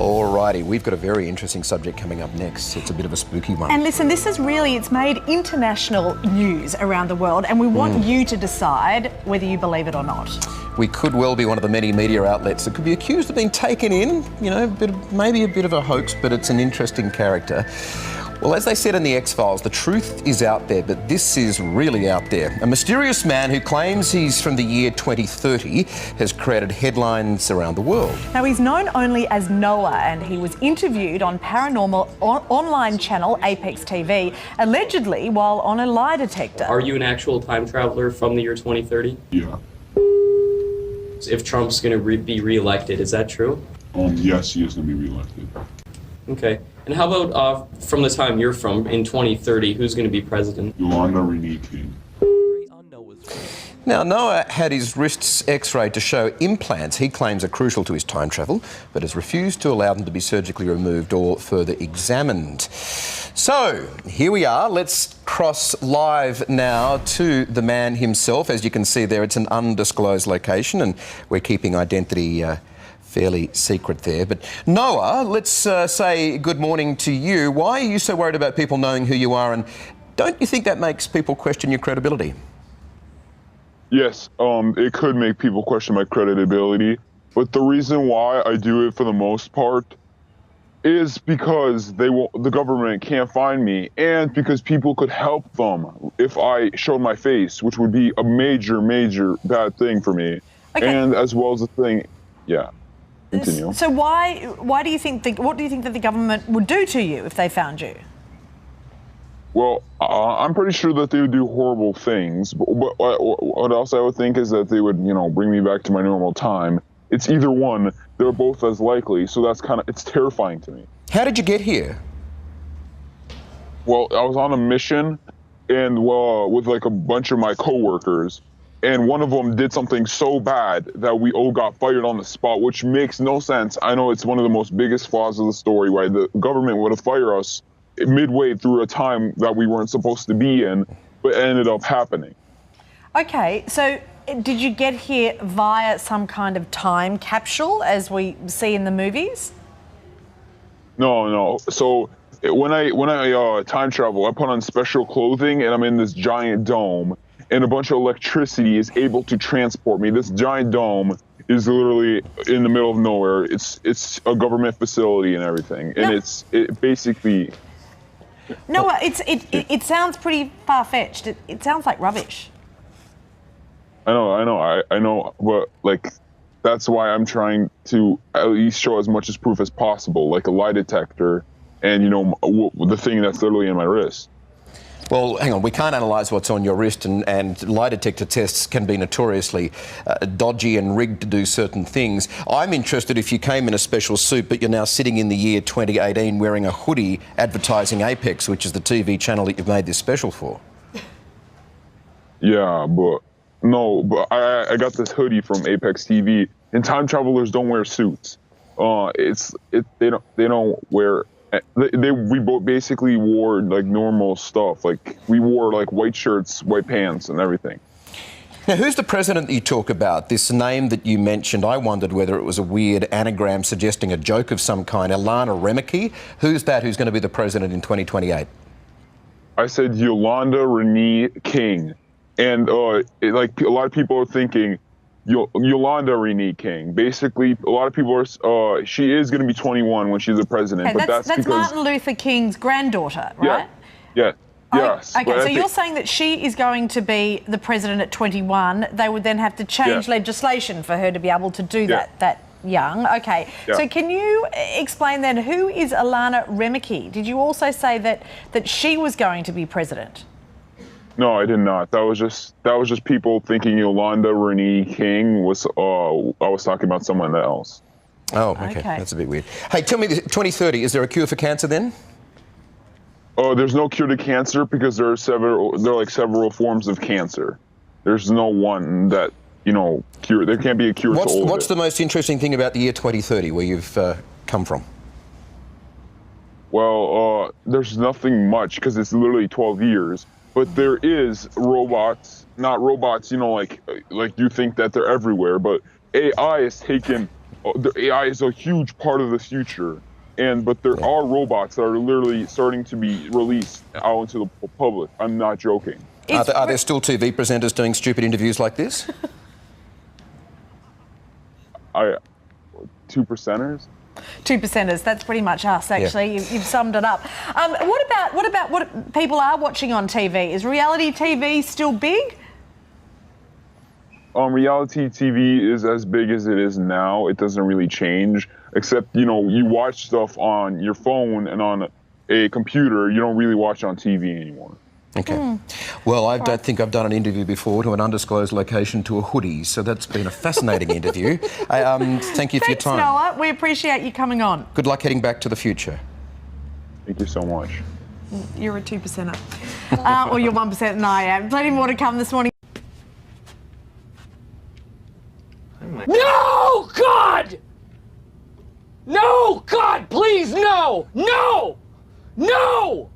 Alrighty, we've got a very interesting subject coming up next. It's a bit of a spooky one. And listen, this is really, it's made international news around the world, and we want you to decide whether you believe it or not. We could well be one of the many media outlets that could be accused of being taken in, you know, maybe a bit of a hoax, but it's an interesting character. Well, as they said in the X-Files, the truth is out there, but this is really out there. A mysterious man who claims he's from the year 2030 has created headlines around the world. Now, he's known only as Noah, and he was interviewed on paranormal online channel Apex TV, allegedly while on a lie detector. Are you an actual time traveler from the year 2030? Yeah. If Trump's going to be re-elected, is that true? Yes, he is going to be re-elected. Okay. And how about from the time you're from, in 2030, who's going to be president? Yolanda Renee King. Now, Noah had his wrists x-rayed to show implants he claims are crucial to his time travel, but has refused to allow them to be surgically removed or further examined. So, here we are. Let's cross live now to the man himself. As you can see there, it's an undisclosed location, and we're keeping identity fairly secret there. But Noah, let's say good morning to you. Why are you so worried about people knowing who you are, and don't you think that makes people question your credibility? Yes, it could make people question my credibility, but the reason why I do it for the most part is because the government can't find me, and because people could help them if I showed my face, which would be a major, major bad thing for me. Okay. And as well as the thing, yeah. Continue. So why do you think what do you think that the government would do to you if they found you? Well, I'm pretty sure that they would do horrible things. But what else I would think is that they would, you know, bring me back to my normal time. It's either one. They're both as likely. So that's it's terrifying to me. How did you get here? Well, I was on a mission, and with like a bunch of my coworkers. And one of them did something so bad that we all got fired on the spot, which makes no sense. I know it's one of the most biggest flaws of the story, why the government would have fired us midway through a time that we weren't supposed to be in, but it ended up happening. Okay, so did you get here via some kind of time capsule, as we see in the movies? No. So when I time travel, I put on special clothing, and I'm in this giant dome. And a bunch of electricity is able to transport me. This giant dome is literally in the middle of nowhere. It's a government facility and everything, and it basically. No, it sounds pretty far-fetched. It sounds like rubbish. I know, but like, that's why I'm trying to at least show as much as proof as possible, like a lie detector, and you know the thing that's literally in my wrist. Well, hang on, we can't analyse what's on your wrist, and lie detector tests can be notoriously dodgy and rigged to do certain things. I'm interested if you came in a special suit, but you're now sitting in the year 2018 wearing a hoodie advertising Apex, which is the TV channel that you've made this special for. Yeah, but I got this hoodie from Apex TV, and time travelers don't wear suits. They don't wear. We both basically wore like normal stuff. Like we wore like white shirts, white pants, and everything. Now, who's the president that you talk about? This name that you mentioned, I wondered whether it was a weird anagram suggesting a joke of some kind. Ilana Remeke. Who's that? Who's going to be the president in 2028? I said Yolanda Renee King, and like a lot of people are thinking Yolanda Renee King. Basically, a lot of people are. She is going to be 21 when she's the president, Okay, but that's because Martin Luther King's granddaughter, right? Yeah. Yes. Okay, so you're saying that she is going to be the president at 21. They would then have to change legislation for her to be able to do that young. Okay. Yeah. So can you explain then, who is Ilana Remeke? Did you also say that she was going to be president? No, I did not. That was just people thinking Yolanda Renee King was. I was talking about someone else. Oh, okay. That's a bit weird. Hey, tell me, 2030, is there a cure for cancer then? Oh, there's no cure to cancer because there are several forms of cancer. There's no one that, you know, cure. There can't be a cure to all of it. What's the most interesting thing about the year 2030, where you've come from? Well, there's nothing much because it's literally 12 years. But there is robots, not robots, you know, like you think that they're everywhere. But AI has taken the AI is a huge part of the future. But there are robots that are literally starting to be released out into the public. I'm not joking. Are there still TV presenters doing stupid interviews like this? 2%ers? 2%ers, that's pretty much us, actually. You've summed it up. What about what people are watching on TV? Is reality TV still big? Reality TV is as big as it is now. It doesn't really change, except, you watch stuff on your phone and on a computer. You don't really watch on TV anymore. Okay. Well, I don't think I've done an interview before to an undisclosed location to a hoodie, so that's been a fascinating interview. Thank you for your time. Thanks, Noah. We appreciate you coming on. Good luck heading back to the future. Thank you so much. You're a 2%er. Or you're 1% and I am. Plenty more to come this morning. No, God! No, God, please, no! No! No!